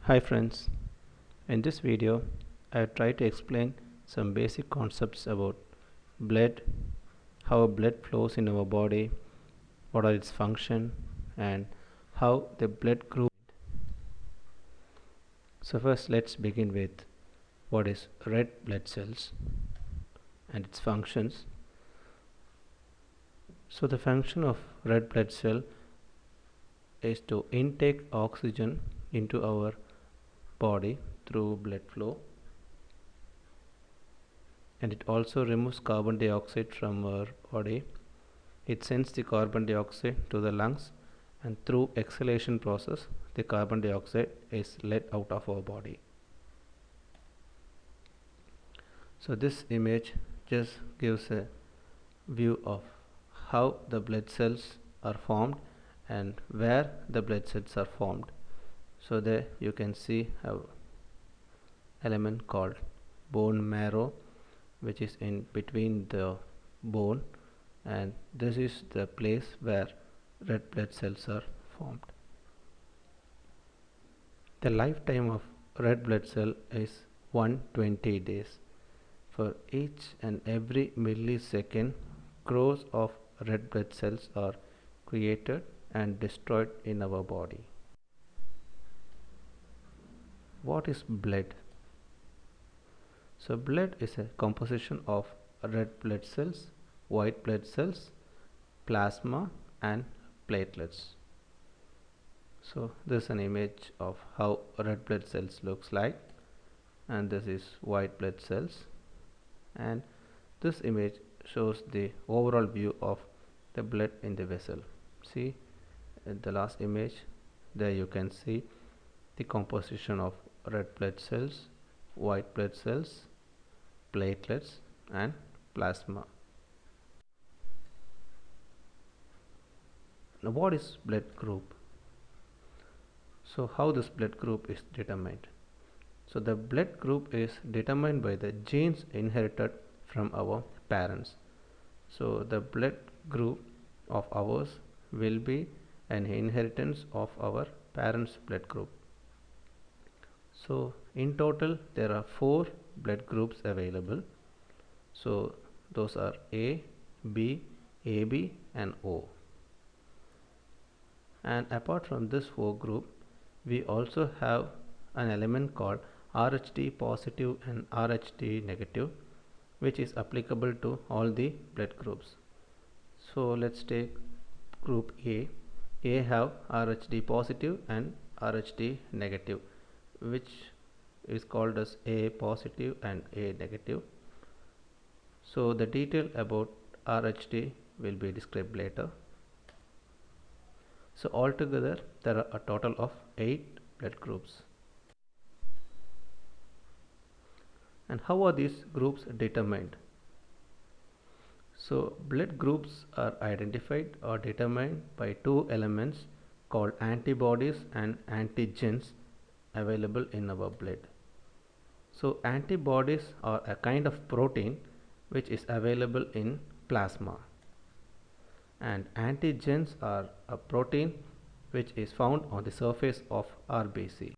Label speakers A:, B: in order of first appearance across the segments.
A: Hi friends, in this video I try to explain some basic concepts about blood, how blood flows in our body, what are its function and how the blood group. So first let's begin with what is red blood cells and its functions. So the function of red blood cell is to intake oxygen into our body through blood flow, and it also removes carbon dioxide from our body. It sends the carbon dioxide to the lungs, and through exhalation process the carbon dioxide is let out of our body. So this image just gives a view of how the blood cells are formed and where the blood cells are formed. So there you can see a element called bone marrow, which is in between the bone, and this is the place where red blood cells are formed. The lifetime of red blood cell is 120 days. For each and every millisecond, crores of red blood cells are created and destroyed in our body. What is blood? So blood is a composition of red blood cells, white blood cells, plasma and platelets. So this is an image of how red blood cells looks like, and this is white blood cells, and this image shows the overall view of the blood in the vessel. See in the last image, there you can see the composition of red blood cells, white blood cells, platelets and plasma. Now what is blood group? So how this blood group is determined? So the blood group is determined by the genes inherited from our parents. So the blood group of ours will be an inheritance of our parents' blood group. So in total there are 4 blood groups available. So those are A, B, AB and O. And apart from this 4 group, we also have an element called RHD positive and RHD negative, which is applicable to all the blood groups. So let's take group A. A have RHD positive and RHD negative, which is called as A positive and A negative. So the detail about RHD will be described later. So altogether there are a total of 8 blood groups. And how are these groups determined? So blood groups are identified or determined by 2 elements called antibodies and antigens available in our blood. So antibodies are a kind of protein which is available in plasma, and antigens are a protein which is found on the surface of RBC.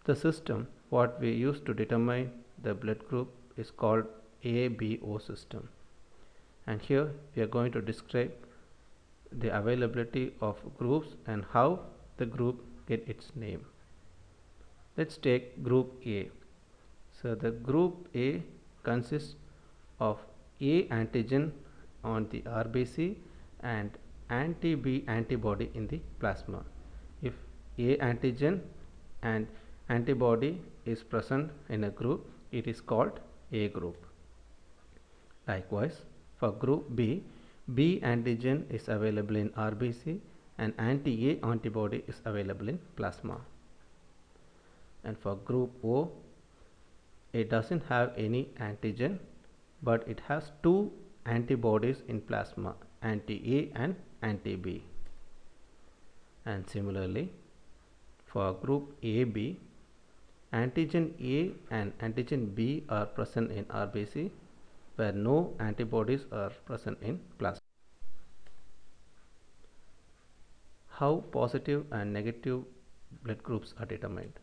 A: The system what we use to determine the blood group is called ABO system, and here we are going to describe the availability of groups and how the group get its name. Let's take group A. So the group A consists of A antigen on the RBC and anti-B antibody in the plasma. If A antigen and antibody is present in a group, it is called A group. Likewise, for group B, B antigen is available in RBC and anti-A antibody is available in plasma. And for group O, it doesn't have any antigen, but it has 2 antibodies in plasma, anti-A and anti-B. And similarly, for group AB, antigen A and antigen B are present in RBC, where no antibodies are present in plasma. How positive and negative blood groups are determined.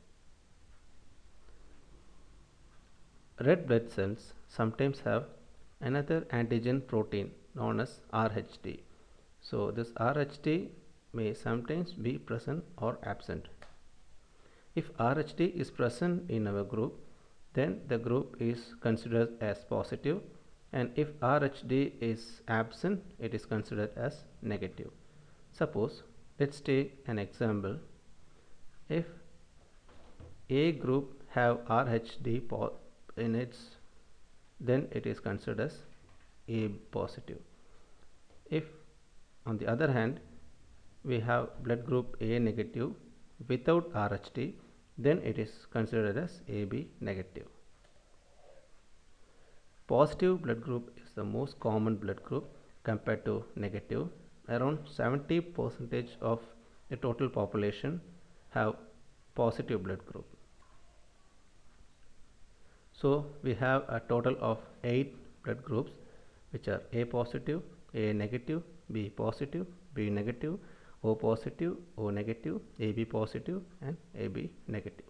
A: Red blood cells sometimes have another antigen protein known as RHD. So this RHD may sometimes be present or absent. If RHD is present in our group, then the group is considered as positive, and if RHD is absent, it is considered as negative. Suppose, let's take an example. If A group have RHD in its, then it is considered as A positive. If on the other hand we have blood group A negative without RHD, then it is considered as AB negative. Positive blood group is the most common blood group compared to negative. Around 70% of the total population have positive blood group. So we have a total of 8 blood groups, which are A positive, A negative, B positive, B negative, O positive, O negative, AB positive, and AB negative.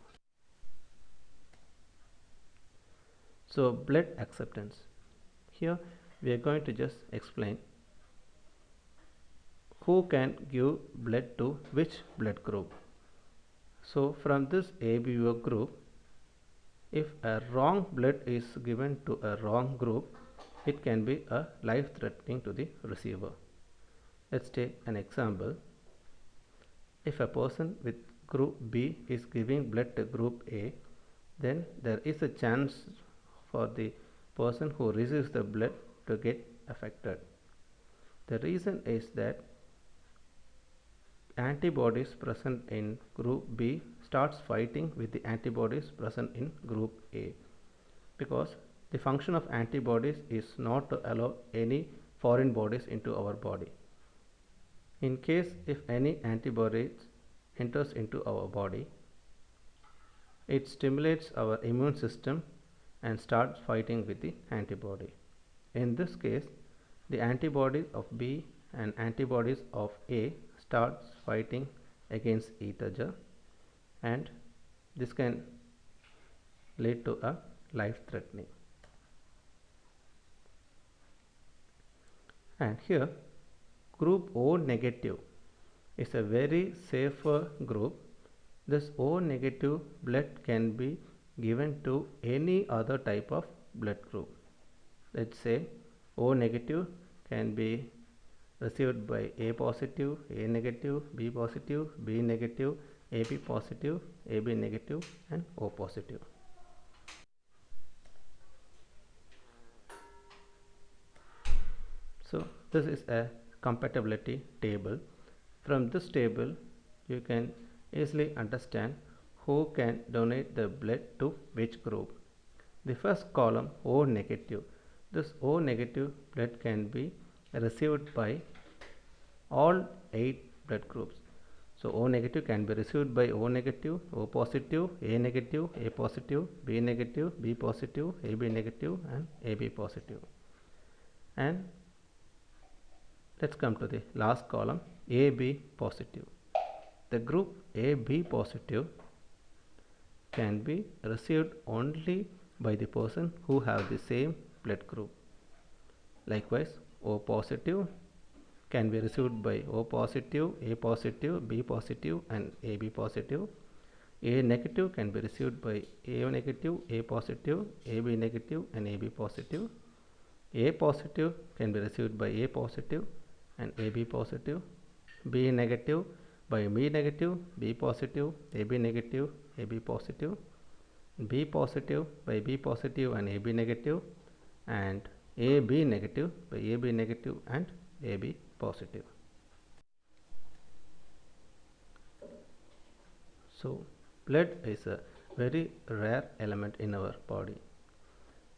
A: So blood acceptance. Here we are going to just explain who can give blood to which blood group. So from this ABO group, if a wrong blood is given to a wrong group, it can be a life threatening to the receiver. Let's take an example. If a person with group B is giving blood to group A, then there is a chance for the person who receives the blood to get affected. The reason is that antibodies present in group B starts fighting with the antibodies present in group A, because the function of antibodies is not to allow any foreign bodies into our body. In case if any antibodies enters into our body, it stimulates our immune system and starts fighting with the antibody. In this case, the antibodies of B and antibodies of A starts fighting against each other, and this can lead to a life threatening. And here group O negative is a very safer group. This O negative blood can be given to any other type of blood group. Let's say O negative can be received by A positive, A negative, B positive, B negative, AB positive, AB negative, and O positive. So this is a compatibility table. From this table you can easily understand who can donate the blood to which group. The first column, O negative. This O negative blood can be received by all 8 blood groups. So O negative can be received by O negative, O positive, A negative, A positive, B negative, B positive, AB negative, and AB positive. And let's come to the last column, AB positive. The group AB positive can be received only by the person who have the same blood group. Likewise, O positive can be received by O positive, A positive, B positive, and AB positive. A negative can be received by A negative, A positive, AB negative, and AB positive. A positive can be received by A positive and AB positive. B negative by B negative, B positive, AB negative, AB positive. B positive by B positive and AB negative, and AB negative by AB negative and AB positive. So blood is a very rare element in our body.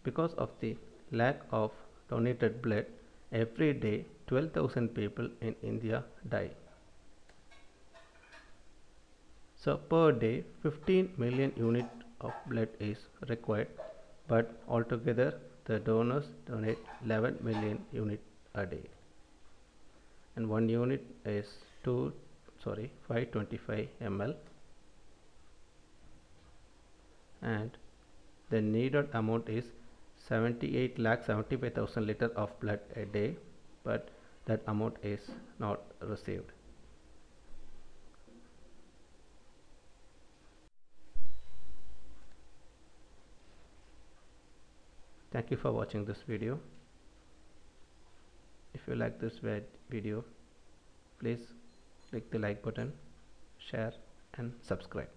A: Because of the lack of donated blood, every day 12,000 people in India die. So per day 15 million units of blood is required, but altogether the donors donate 11 million units a day, and 1 unit is 525 ml, and the needed amount is 78,75,000 liters of blood a day, but that amount is not received. Thank you for watching this video. If you like this video, please click the like button, share and subscribe.